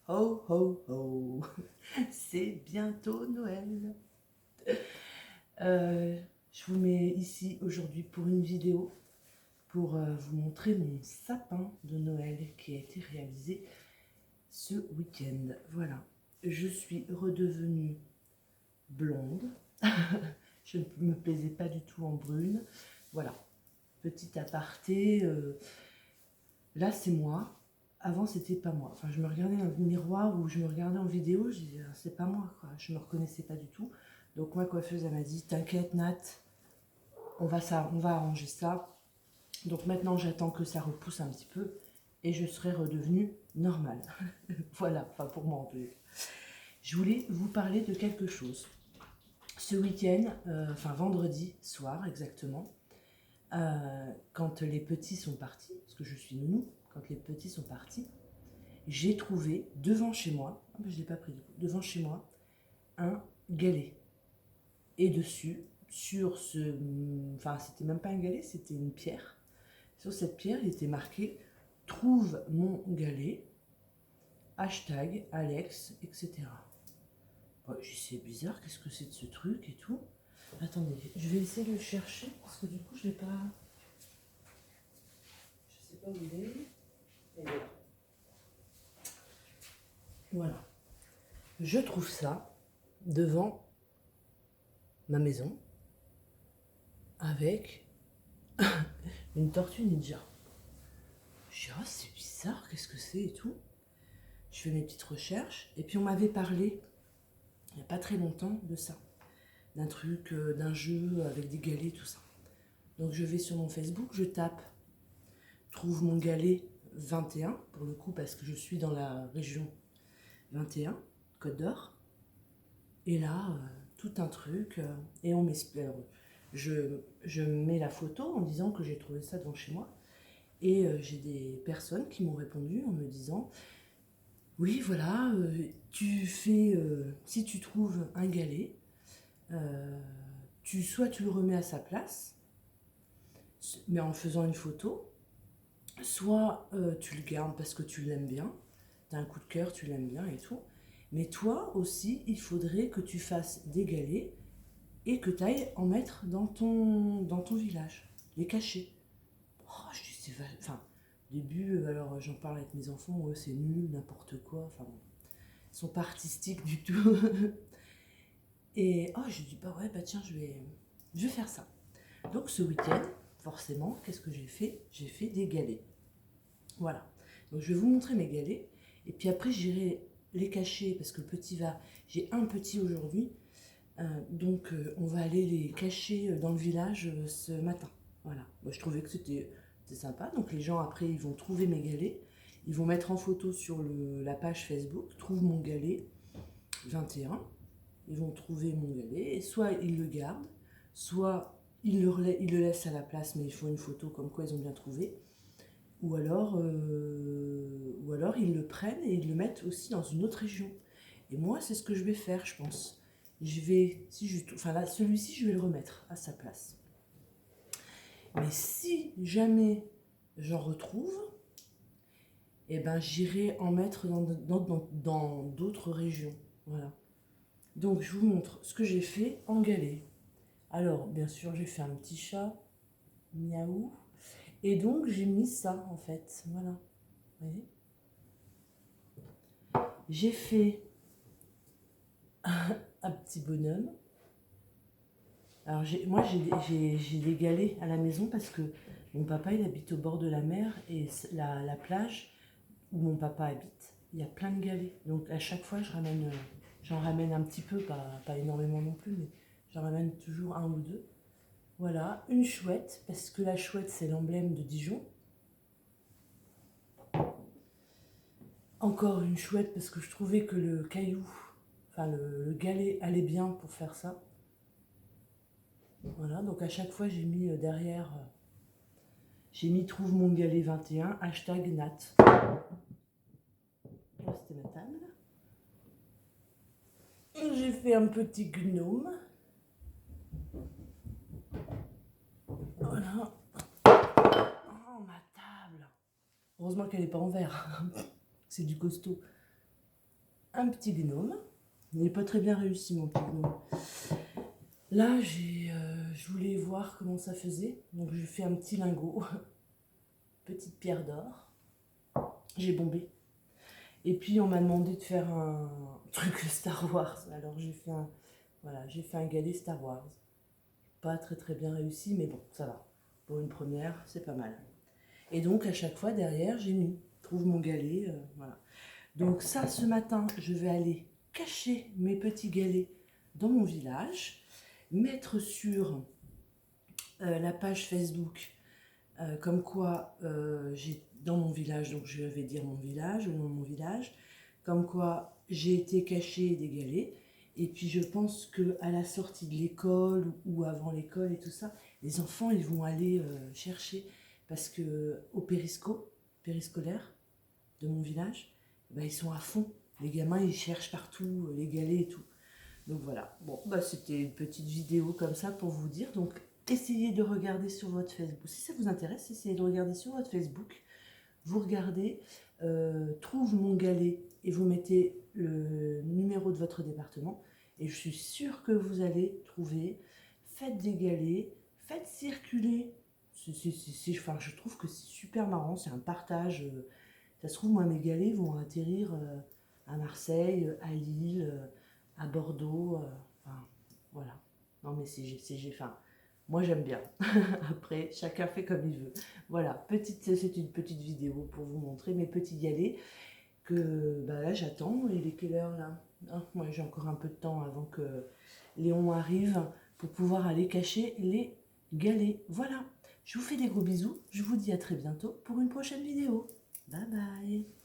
Ho ho ho, c'est bientôt Noël. Je vous mets ici aujourd'hui pour une vidéo pour vous montrer mon sapin de Noël qui a été réalisé ce week-end. Voilà, je suis redevenue blonde. Je ne me plaisais pas du tout en brune. Voilà, petit aparté. Là, c'est moi. Avant, c'était pas moi. Enfin, je me regardais dans le miroir ou je me regardais en vidéo, je disais, c'est pas moi, quoi. Je me reconnaissais pas du tout. Donc, ma coiffeuse, elle m'a dit, t'inquiète, Nat, on va arranger ça. Donc, maintenant, j'attends que ça repousse un petit peu et je serai redevenue normale. Voilà, enfin, pour moi, en tout cas. Je voulais vous parler de quelque chose. Ce week-end, enfin, vendredi soir, exactement, quand les petits sont partis, parce que je suis nounou, quand les petits sont partis, j'ai trouvé devant chez moi, je ne l'ai pas pris du coup, devant chez moi, un galet. Et dessus, sur ce, enfin c'était même pas un galet, c'était une pierre. Sur cette pierre, il était marqué trouve mon galet, hashtag Alex, etc. Bon, c'est bizarre, qu'est-ce que c'est de ce truc et tout. Attendez, je vais essayer de le chercher parce que du coup je l'ai pas. Je sais pas où il est. Et voilà. Voilà. Je trouve ça devant ma maison avec une tortue ninja. Je dis, oh, c'est bizarre, qu'est-ce que c'est et tout. Je fais mes petites recherches et puis on m'avait parlé il n'y a pas très longtemps de ça, d'un truc, d'un jeu avec des galets, tout ça. Donc je vais sur mon Facebook, je tape trouve mon galet 21 pour le coup parce que je suis dans la région 21, Côte d'Or. Et là, tout un truc et on m'explique. Je mets la photo en disant que j'ai trouvé ça devant chez moi. Et j'ai des personnes qui m'ont répondu en me disant oui, voilà, si tu trouves un galet, soit tu le remets à sa place, mais en faisant une photo, soit tu le gardes parce que tu l'aimes bien, tu as un coup de cœur, tu l'aimes bien et tout. Mais toi aussi, il faudrait que tu fasses des galets et que tu ailles en mettre dans ton village, les cacher. Oh, je dis, enfin, au début, alors j'en parle avec mes enfants, ouais, c'est nul, n'importe quoi, enfin bon, ils sont pas artistiques du tout. Et oh, je dis, bah ouais, bah tiens, je vais faire ça. Donc ce week-end, forcément, qu'est-ce que j'ai fait? J'ai fait des galets. Voilà. Donc je vais vous montrer mes galets, et puis après j'irai les cacher, parce que le petit va... J'ai un petit aujourd'hui, donc on va aller les cacher dans le village ce matin. Voilà. Moi, je trouvais que c'était sympa. Donc les gens après ils vont trouver mes galets. Ils vont mettre en photo sur la page Facebook trouve mon galet 21. Ils vont trouver mon galet. Et soit ils le gardent, soit ils le laissent à la place, mais il faut une photo comme quoi ils ont bien trouvé. Ou alors ils le prennent et ils le mettent aussi dans une autre région. Et moi, c'est ce que je vais faire, je pense. Enfin là, celui-ci, je vais le remettre à sa place. Mais si jamais j'en retrouve, eh ben, j'irai en mettre dans d'autres régions. Voilà. Donc, je vous montre ce que j'ai fait en galet. Alors, bien sûr, j'ai fait un petit chat, miaou. Et donc, j'ai mis ça, en fait. Voilà. Vous voyez ? J'ai fait un petit bonhomme. Alors moi j'ai des galets à la maison parce que mon papa il habite au bord de la mer et la plage où mon papa habite, il y a plein de galets. Donc à chaque fois j'en ramène un petit peu, pas énormément non plus, mais j'en ramène toujours un ou deux. Voilà, une chouette, parce que la chouette c'est l'emblème de Dijon. Encore une chouette parce que je trouvais que le caillou, enfin le galet allait bien pour faire ça. Voilà, donc à chaque fois j'ai mis derrière, j'ai mis trouve mon galet 21, hashtag Nat. Là c'était ma table. J'ai fait un petit gnome. Voilà. Oh ma table. Heureusement qu'elle n'est pas en verre. C'est du costaud. un petit gnome. Il n'est pas très bien réussi, mon petit gnome. Là, je voulais voir comment ça faisait. Donc, je lui fais un petit lingot. Petite pierre d'or. J'ai bombé. Et puis, on m'a demandé de faire un truc Star Wars. Alors, j'ai fait un galet Star Wars. Pas très très bien réussi, mais bon, ça va. Pour une première, c'est pas mal. Et donc, à chaque fois, derrière, j'ai mis trouve mon galet. Voilà. Donc ça, ce matin, je vais aller cacher mes petits galets dans mon village, mettre sur la page Facebook comme quoi j'ai dans mon village, donc je vais dire mon village, le nom de mon village, comme quoi j'ai été cacher des galets. Et puis je pense que à la sortie de l'école ou avant l'école et tout ça, les enfants ils vont aller chercher parce que au périscolaire de mon village, bah, ils sont à fond. Les gamins ils cherchent partout les galets et tout. Donc voilà, bon, bah, c'était une petite vidéo comme ça pour vous dire. Donc essayez de regarder sur votre Facebook. Si ça vous intéresse, essayez de regarder sur votre Facebook. Vous regardez, trouve mon galet et vous mettez le numéro de votre département. Et je suis sûre que vous allez trouver. Faites des galets, faites circuler. Enfin, je trouve que c'est super marrant, c'est un partage. Ça se trouve, moi, mes galets vont atterrir à Marseille, à Lille, à Bordeaux. Enfin, voilà. Non, mais enfin, moi, j'aime bien. Après, chacun fait comme il veut. Voilà, c'est une petite vidéo pour vous montrer mes petits galets que bah, là, j'attends. Il est quelle heure, là? Moi, j'ai encore un peu de temps avant que Léon arrive pour pouvoir aller cacher les galets. Voilà. Je vous fais des gros bisous. Je vous dis à très bientôt pour une prochaine vidéo. Bye bye.